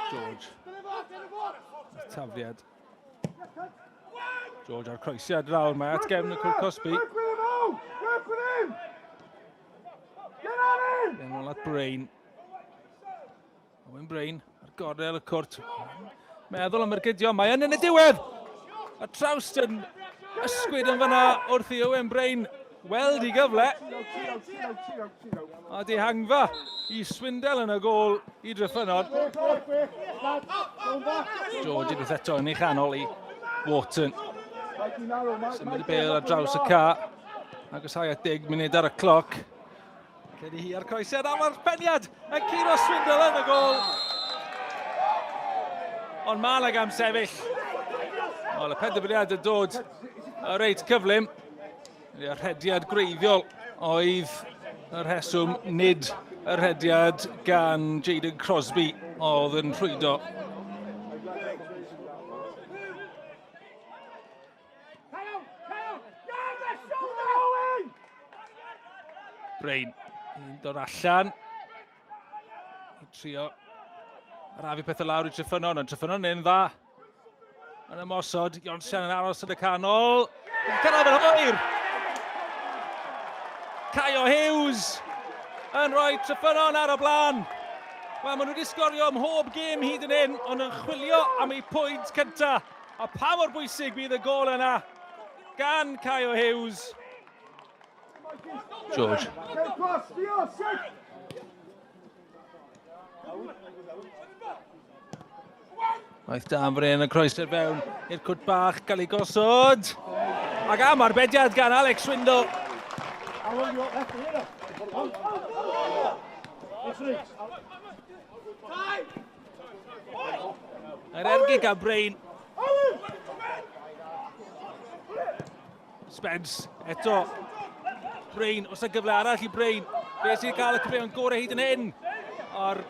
George. Tafliad. George ar croesiad rawr mae at gefn y Cwr Cosby. Then ôl at Brain. Owen Brain ar gornel y cwrt. Meddwl am yr gydio, mae yn y diwedd! A trawst yn ysgwyd yn fyna wrth i Owen Brain weld I gyfle. A di hangfa I Swindell yn y gol I Treffynnon. George unwaith eto yn ei chanol I Wharton. Symud y bel ar draws y ca. Agosau at 10 munud ar y cloc. Cedi hi ar croesiad am yr peniad yn curo Swindell yn y gol. Ond Malag am sefyll. Wel, y penderfyniad yn dod reit cyflym. Y rhediad greiddiol oedd y rheswm, nid y rhediad gan Jaden Crosby oedd yn rhwydo. Brain yn dod allan I trio arafu pethau lawr I Treffynnon, ond Treffynnon yn dda. Yn ymosod, Ionsian yn aros yn y canol. Cyrraedd yn hwyr! Caio Hughes yn rhoi Treffynnon ar y blaen. Wel, maen nhw wedi sgorio mhob gêm hyd yn hyn, ond yn chwilio am eu pwynt cyntaf. A pa mor bwysig bydd y gol yna gan Caio Hughes. George. Waith Danfrey yn y croesiad fewn i'r cwt bach cael ei gosod. Ac am arbediad gan Alex Swindell. Yr ergyd gan Brain. Spence eto. Brain, os y gyfle arall I Brain. Fe sy'n cael y cyfleon gorau hyd yn hyn. O'r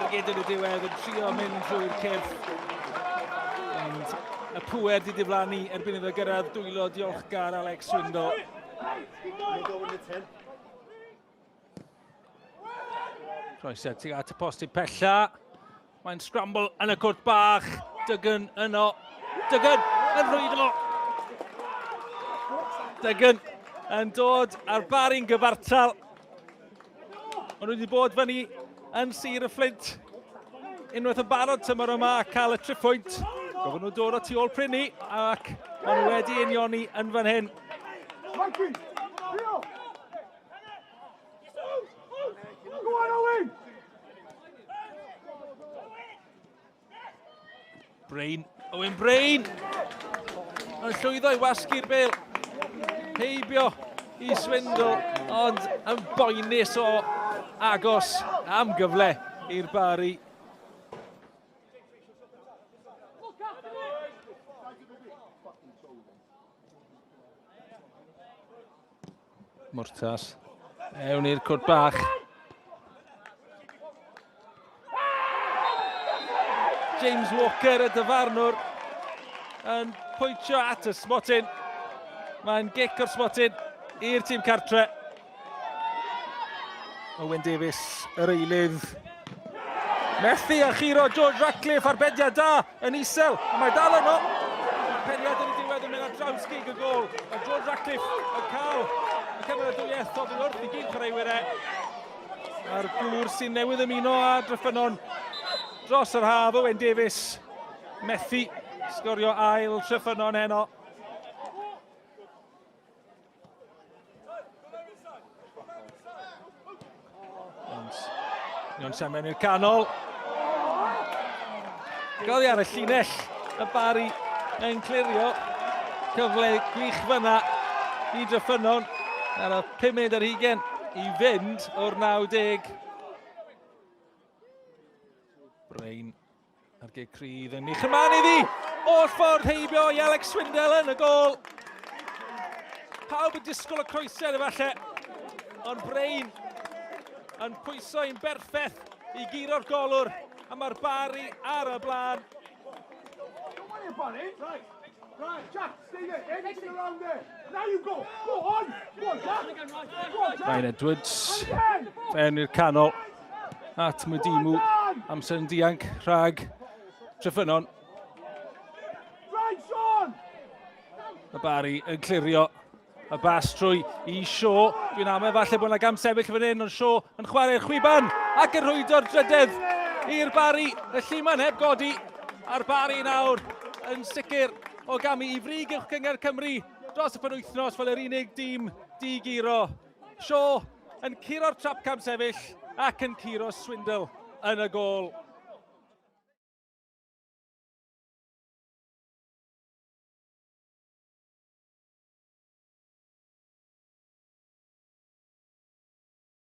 ergyd yn y diwedd yn trio mynd drwy'r cyrff. Y pwer di diflannu erbyn iddo gyrraedd dwylo diolchgar Alex Swindell. Croesiad tuag at y posti pella. Mae'n scramble yn y cwrt bach. Duggan yno. Duggan yn rhwydo. Duggan yn dod ar Barri'n gyfartal. Ond nhw wedi bod fyny yn Sir y Fflint. Unwaith yn barod tymor yma a cael y triphwynt. Gofyn nhw dod o tu ôl prynu ac maen nhw wedi unioni yn fan hyn. Brain, Owen Brain. Yn llwyddo I wasgu'r bel. Heibio I Swindell, ond yn boenus o agos am gyfle i'r Barri. Mortas, ewn i'r cwrt bach. James Walker y dyfarnwr yn pwyntio at y smotin. Mae'n gic o'r smotin i'r tîm cartre. Owen Davies, yr eilydd. Methu a chiro George Ratcliffe arbediad da yn isel. A mae dal yno. Peniad yn y diwedd yn mynd ar draws gig y gol. A George Ratcliffe yn cael y cymeradwyaeth oddi wrth I gyd chwaraewyr e. A'r gŵr sy'n newydd ymuno a Treffynnon dros yr haf. Owen Davies methu sgorio ail Treffynnon heno. Ni'n semen i'r canol. Gael I ar y llinell y Barri yn clirio. Cyfle gwych fyna I Treffynnon. Ar y 5 munud ar 20 I fynd o'r 90. Brain ar geg cryf yn eich yman iddi. O'r ffordd heibio I Alex Swindell yn y gol. Pawb yn disgwyl y croesiad efallai. Ond Brain yn pwyso i'n berffeth I giro'r golwr a mae'r Barri ar y blaen. Right, Jack, stay there. Anything around there. Now you go. Go on. Go on, Jack. Go on, Jack. Ryan Edwards. Fewn i'r canol. At Madimu. Amser yn dianc rhag Treffynnon. Y Barri yn clirio. Y bas trwy i Shaw. Dwi'n am efallai bod yna gam sefyll fan hyn, ond Shaw yn chwarae'r chwiban ac yn rhwydo'r drydydd i'r Barri. Y lliman heb godi a'r Barri nawr yn sicr o gamu i frig uwch Cyngor Cymru dros y penwythnos fel yr unig dîm di-giro. Shaw yn curo'r trap cam sefyll ac yn curo Swindle yn y gôl.